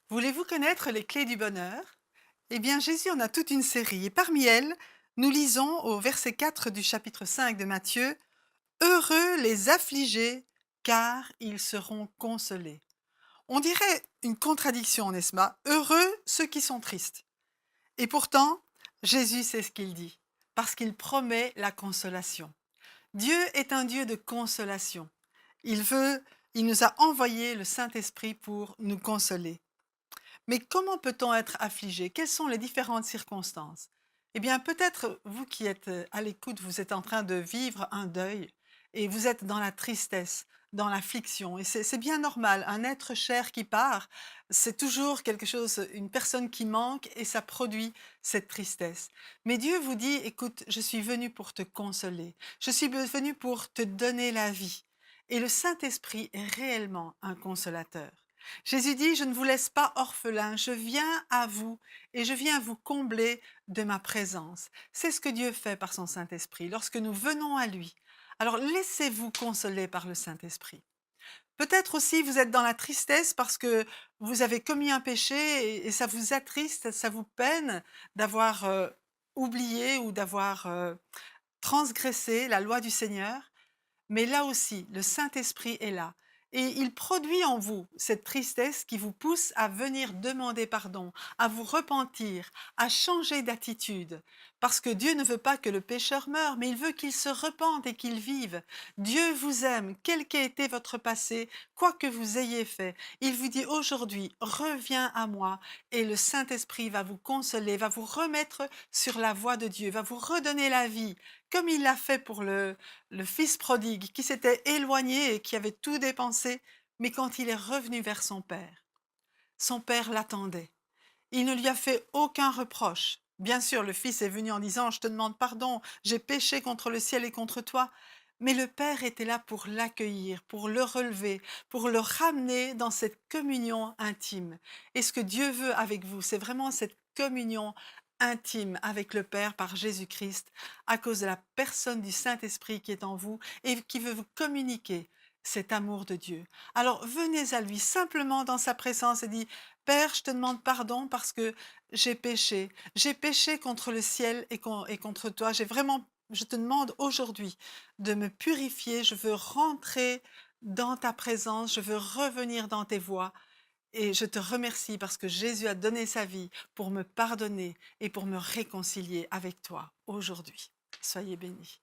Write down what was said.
Voulez-vous connaître les clés du bonheur? Eh bien, Jésus en a toute une série et parmi elles, nous lisons au verset 4 du chapitre 5 de Matthieu: Heureux les affligés, car ils seront consolés. On dirait une contradiction, n'est-ce pas? Heureux ceux qui sont tristes. Et pourtant, Jésus sait ce qu'il dit, parce qu'il promet la consolation. Dieu est un Dieu de consolation. Il nous a envoyé le Saint-Esprit pour nous consoler. Mais comment peut-on être affligé? Quelles sont les différentes circonstances? Eh bien, peut-être vous qui êtes à l'écoute, vous êtes en train de vivre un deuil et vous êtes dans la tristesse, dans l'affliction. Et c'est bien normal. Un être cher qui part, c'est toujours quelque chose, une personne qui manque et ça produit cette tristesse. Mais Dieu vous dit, écoute, je suis venu pour te consoler. Je suis venu pour te donner la vie. Et le Saint-Esprit est réellement un consolateur. Jésus dit: «Je ne vous laisse pas orphelins, je viens à vous et je viens vous combler de ma présence». C'est ce que Dieu fait par son Saint-Esprit, lorsque nous venons à lui. Alors laissez-vous consoler par le Saint-Esprit. Peut-être aussi vous êtes dans la tristesse parce que vous avez commis un péché et ça vous attriste, ça vous peine d'avoir, oublié ou d'avoir, transgressé la loi du Seigneur. Mais là aussi, le Saint-Esprit est là et il produit en vous cette tristesse qui vous pousse à venir demander pardon, à vous repentir, à changer d'attitude. Parce que Dieu ne veut pas que le pécheur meure, mais il veut qu'il se repente et qu'il vive. Dieu vous aime, quel qu'ait été votre passé, quoi que vous ayez fait. Il vous dit aujourd'hui, reviens à moi et le Saint-Esprit va vous consoler, va vous remettre sur la voie de Dieu, va vous redonner la vie, comme il l'a fait pour le fils prodigue qui s'était éloigné et qui avait tout dépensé, mais quand il est revenu vers son père l'attendait. Il ne lui a fait aucun reproche. Bien sûr, le fils est venu en disant: «Je te demande pardon, j'ai péché contre le ciel et contre toi». Mais le père était là pour l'accueillir, pour le relever, pour le ramener dans cette communion intime. Et ce que Dieu veut avec vous, c'est vraiment cette communion intime avec le Père par Jésus-Christ, à cause de la personne du Saint-Esprit qui est en vous et qui veut vous communiquer cet amour de Dieu. Alors venez à lui simplement dans sa présence et dites: Père, je te demande pardon parce que j'ai péché. J'ai péché contre le ciel et contre toi. Je te demande aujourd'hui de me purifier. Je veux rentrer dans ta présence. Je veux revenir dans tes voies. Et je te remercie parce que Jésus a donné sa vie pour me pardonner et pour me réconcilier avec toi aujourd'hui. Soyez bénis.